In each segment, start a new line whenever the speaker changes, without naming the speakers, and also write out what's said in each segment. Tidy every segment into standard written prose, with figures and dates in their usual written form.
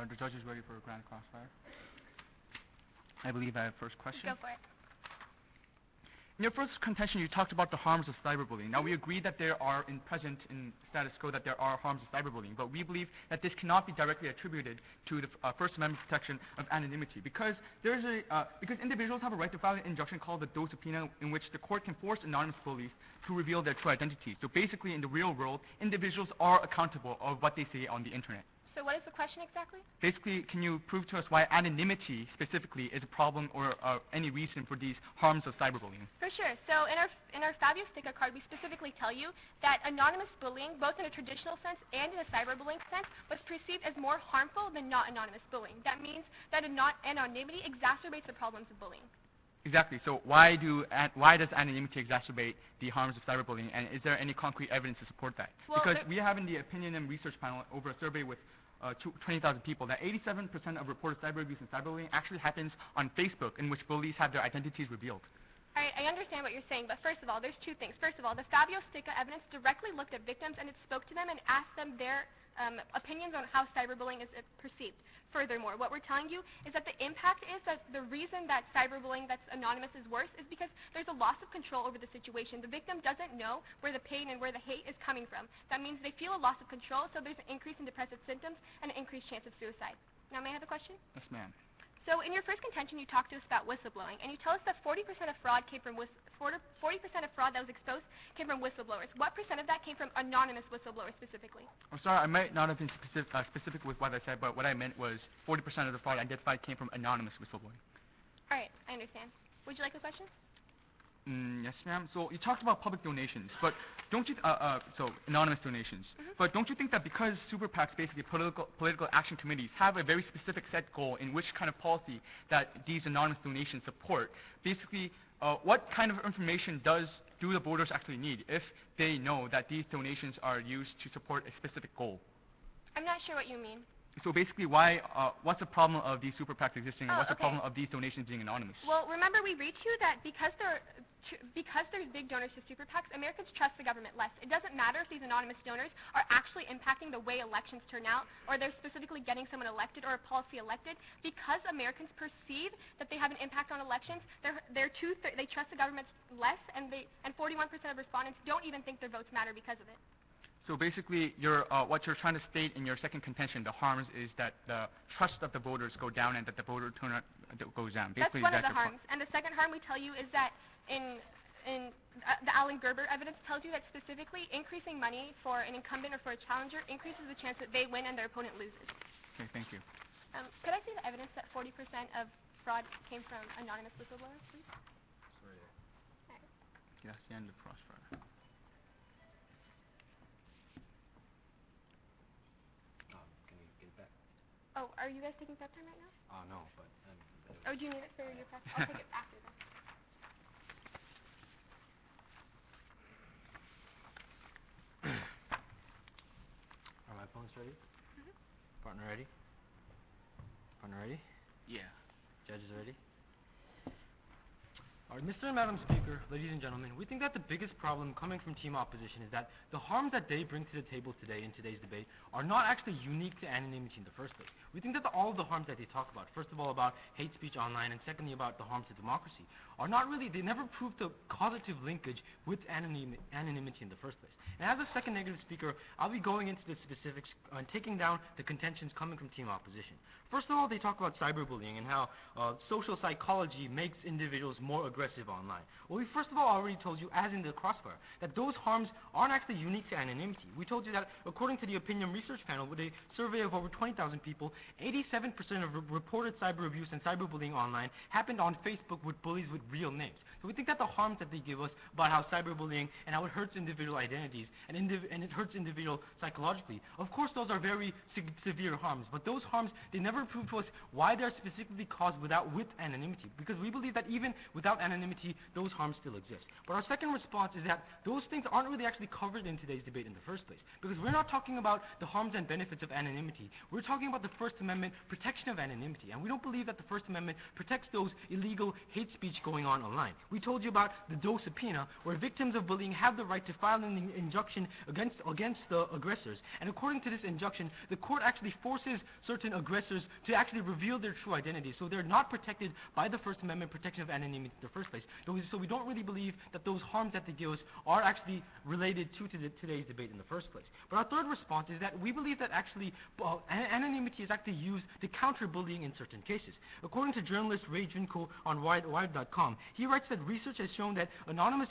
Are the judges ready for a grand crossfire? I believe I have first question.
Go for it.
In your first contention, you talked about the harms of cyberbullying. Now, we agree that there are, present in status quo, that there are harms of cyberbullying, but we believe that this cannot be directly attributed to the First Amendment protection of anonymity, because because individuals have a right to file an injunction called the do subpoena, in which the court can force anonymous bullies to reveal their true identities. So basically, in the real world, individuals are accountable of what they say on the internet.
So what is the question exactly?
Basically, can you prove to us why anonymity specifically is a problem or any reason for these harms of cyberbullying?
For sure. So in our Fabio sticker card, we specifically tell you that anonymous bullying, both in a traditional sense and in a cyberbullying sense, was perceived as more harmful than not anonymous bullying. That means that anonymity exacerbates the problems of bullying.
Exactly. So why does anonymity exacerbate the harms of cyberbullying, and is there any concrete evidence to support that?
Well,
because we have in the opinion and research panel over a survey with 20,000 people that 87% of reported cyber abuse and cyberbullying actually happens on Facebook, in which bullies have their identities revealed.
I understand what you're saying, but first of all, there's two things. First of all, the Fabio Stica evidence directly looked at victims and it spoke to them and asked them their opinions on how cyberbullying is perceived. Furthermore, what we're telling you is that the impact is that the reason that cyberbullying that's anonymous is worse is because there's a loss of control over the situation. The victim doesn't know where the pain and where the hate is coming from. That means they feel a loss of control, so there's an increase in depressive symptoms and an increased chance of suicide. Now, may I have a question?
Yes, ma'am.
So in your first contention, you talked to us about whistleblowing, and you tell us that 40% of fraud came from 40% of fraud that was exposed came from whistleblowers. What percent of that came from anonymous whistleblowers specifically?
I'm sorry, I might not have been specific with what I said, but what I meant was 40% of the fraud identified came from anonymous whistleblowing.
All right, I understand. Would you like a question?
Yes, ma'am. So you talked about public donations, but don't you, so anonymous donations. But don't you think that because super PACs, basically political action committees, have a very specific set goal in which kind of policy that these anonymous donations support, basically what kind of information do the voters actually need if they know that these donations are used to support a specific goal?
I'm not sure what you mean.
So basically, what's the problem of these super PACs existing, and what's the problem of these donations being anonymous?
Well, remember we read to you that because there's big donors to super PACs, Americans trust the government less. It doesn't matter if these anonymous donors are actually impacting the way elections turn out, or they're specifically getting someone elected or a policy elected. Because Americans perceive that they have an impact on elections, they trust the government less, and 41% of respondents don't even think their votes matter because of it.
So basically, what you're trying to state in your second contention, the harms, is that the trust of the voters go down and that the voter turnout goes down. Basically,
that's one of the harms. And the second harm we tell you is that the Alan Gerber evidence tells you that specifically increasing money for an incumbent or for a challenger increases the chance that they win and their opponent loses.
Okay, thank you.
Could I see the evidence that 40% of fraud came from anonymous whistleblowers, please?
Sorry. Right. Yeah, that's the end of crossfire.
Oh, are you guys taking prep time right now?
No, but...
oh, do you need it for your prep? I'll take it after then.
Are my opponents ready? Partner ready? Partner ready?
Yeah.
Judges ready? All right, Mr. and Madam Speaker, ladies and gentlemen, we think that the biggest problem coming from team opposition is that the harms that they bring to the table today in today's debate are not actually unique to anonymity in the first place. We think that all of the harms that they talk about, first of all about hate speech online, and secondly about the harms to democracy, are not really, they never prove the causative linkage with anonymity in the first place. And as a second negative speaker, I'll be going into the specifics and taking down the contentions coming from team opposition. First of all, they talk about cyberbullying and how social psychology makes individuals more aggressive online. Well, we first of all already told you, as in the crossfire, that those harms aren't actually unique to anonymity. We told you that according to the Opinion Research Panel, with a survey of over 20,000 people, 87% of reported cyber abuse and cyberbullying online happened on Facebook with bullies with real names. So we think that the harms that they give us about how cyberbullying and how it hurts individual identities and it hurts individual psychologically, of course those are very severe harms, but those harms, they never prove to us why they're specifically caused with anonymity, because we believe that even without anonymity, anonymity, those harms still exist. But our second response is that those things aren't really actually covered in today's debate in the first place, because we're not talking about the harms and benefits of anonymity. We're talking about the First Amendment protection of anonymity, and we don't believe that the First Amendment protects those illegal hate speech going on online. We told you about the Doe subpoena, where victims of bullying have the right to file an injunction against the aggressors, and according to this injunction, the court actually forces certain aggressors to actually reveal their true identity, so they're not protected by the First Amendment protection of anonymity in the first place. So we don't really believe that those harms that they give us are actually related to today's debate in the first place. But our third response is that we believe that actually anonymity is actually used to counter bullying in certain cases. According to journalist Ray Junko on Wired.com, he writes that research has shown that anonymous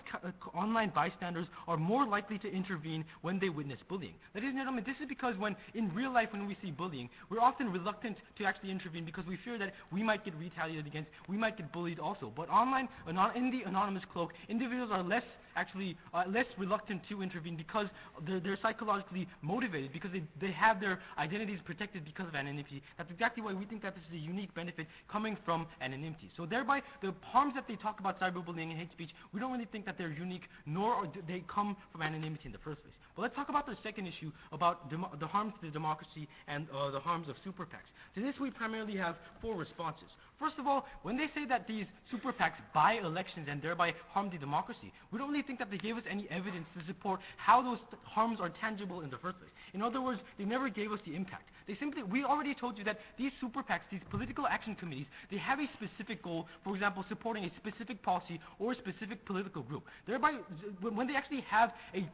online bystanders are more likely to intervene when they witness bullying. Ladies and gentlemen, this is because when in real life when we see bullying, we're often reluctant to actually intervene because we fear that we might get retaliated against, we might get bullied also. But online, in the anonymous cloak, individuals are less reluctant to intervene because they're psychologically motivated, because they have their identities protected because of anonymity. That's exactly why we think that this is a unique benefit coming from anonymity. So thereby, the harms that they talk about cyberbullying and hate speech, we don't really think that they're unique, nor do they come from anonymity in the first place. But let's talk about the second issue about the harms to the democracy and the harms of super PACs. To this, we primarily have four responses. First of all, when they say that these super PACs buy elections and thereby harm the democracy, we don't really think that they gave us any evidence to support how those harms are tangible in the first place. In other words, they never gave us the impact. We already told you that these super PACs, these political action committees, they have a specific goal, for example, supporting a specific policy or a specific political group. Thereby, when they actually have a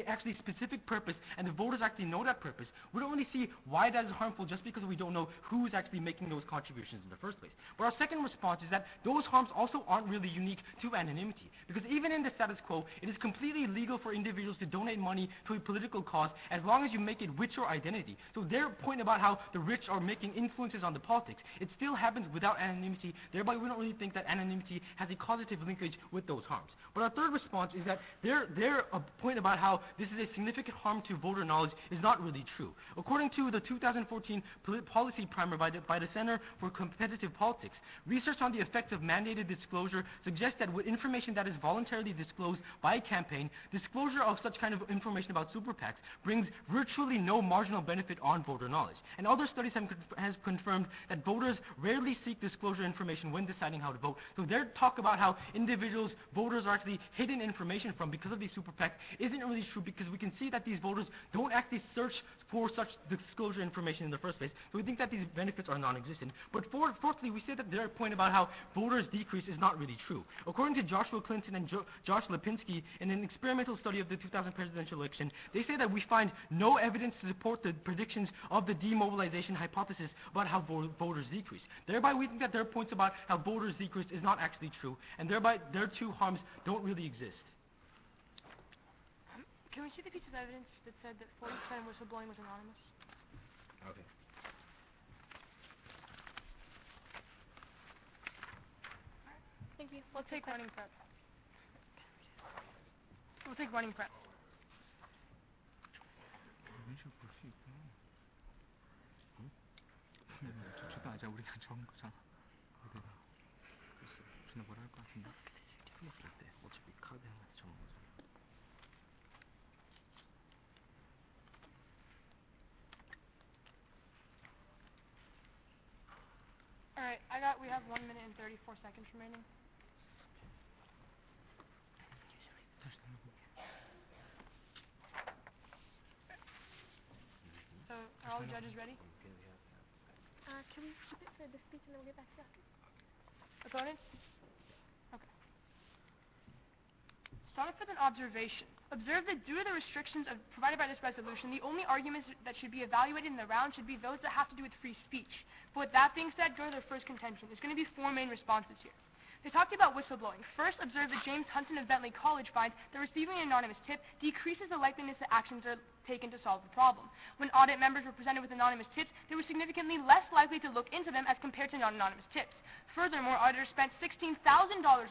actually specific purpose and the voters actually know that purpose, we don't really see why that is harmful just because we don't know who's actually making those contributions in the first place. But our second response is that those harms also aren't really unique to anonymity, because even in the status quo, it is completely legal for individuals to donate money to a political cause as long as you make it with your identity. So their point about how the rich are making influences on the politics, it still happens without anonymity. Thereby, we don't really think that anonymity has a causative linkage with those harms. But our third response is that their point about how this is a significant harm to voter knowledge is not really true. According to the 2014 policy primer by the Center for Competitive Politics, research on the effects of mandated disclosure suggests that with information that is voluntarily disclosed by a campaign, disclosure of such kind of information about super PACs brings virtually no marginal benefit on voter knowledge. And other studies have confirmed that voters rarely seek disclosure information when deciding how to vote. So their talk about how voters are actually hidden information from because of these super PACs isn't really true, because we can see that these voters don't actually search for such disclosure information in the first place. So we think that these benefits are non-existent. But fourthly, we say that their point about how voters decrease is not really true. According to Joshua Clinton and Josh Lipinski, in an experimental study of the 2000 presidential election, they say that we find no evidence to support the predictions of the demobilization hypothesis about how voters decrease. Thereby, we think that their points about how voters decrease is not actually true, and thereby their two harms don't really exist.
Can we see the piece of evidence that said that 40% of whistleblowing was anonymous?
Okay.
Thank you. We'll take running prep. We'll take running prep. All right, we have 1 minute and 34 seconds remaining. So, are all the judges ready?
Can we keep it for the speech and then we'll get back to you after?
Opponents? Okay. Start off with an observation. Observe that due to the restrictions provided by this resolution, the only arguments that should be evaluated in the round should be those that have to do with free speech. But with that being said, go to their first contention. There's going to be four main responses here. They talked about whistleblowing. First, observe that James Hunton of Bentley College finds that receiving an anonymous tip decreases the likeliness that actions are taken to solve the problem. When audit members were presented with anonymous tips, they were significantly less likely to look into them as compared to non-anonymous tips. Furthermore, auditors spent $16,000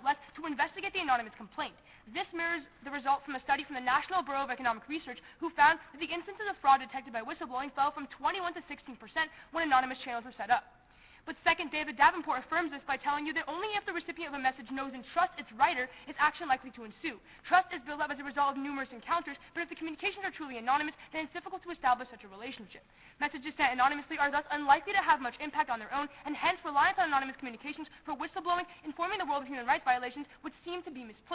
less to investigate the anonymous complaint. This mirrors the result from a study from the National Bureau of Economic Research, who found that the instances of fraud detected by whistleblowing fell from 21 to 16% when anonymous channels were set up.
But second, David Davenport affirms this by telling you that only if the recipient of a message knows and trusts its writer is action likely to ensue. Trust is built up as a result of numerous encounters, but if the communications are truly anonymous, then it's difficult to establish such a relationship. Messages sent anonymously are thus unlikely to have much impact on their own, and hence reliance on anonymous communications for whistleblowing, informing the world of human rights violations, would seem to be misplaced.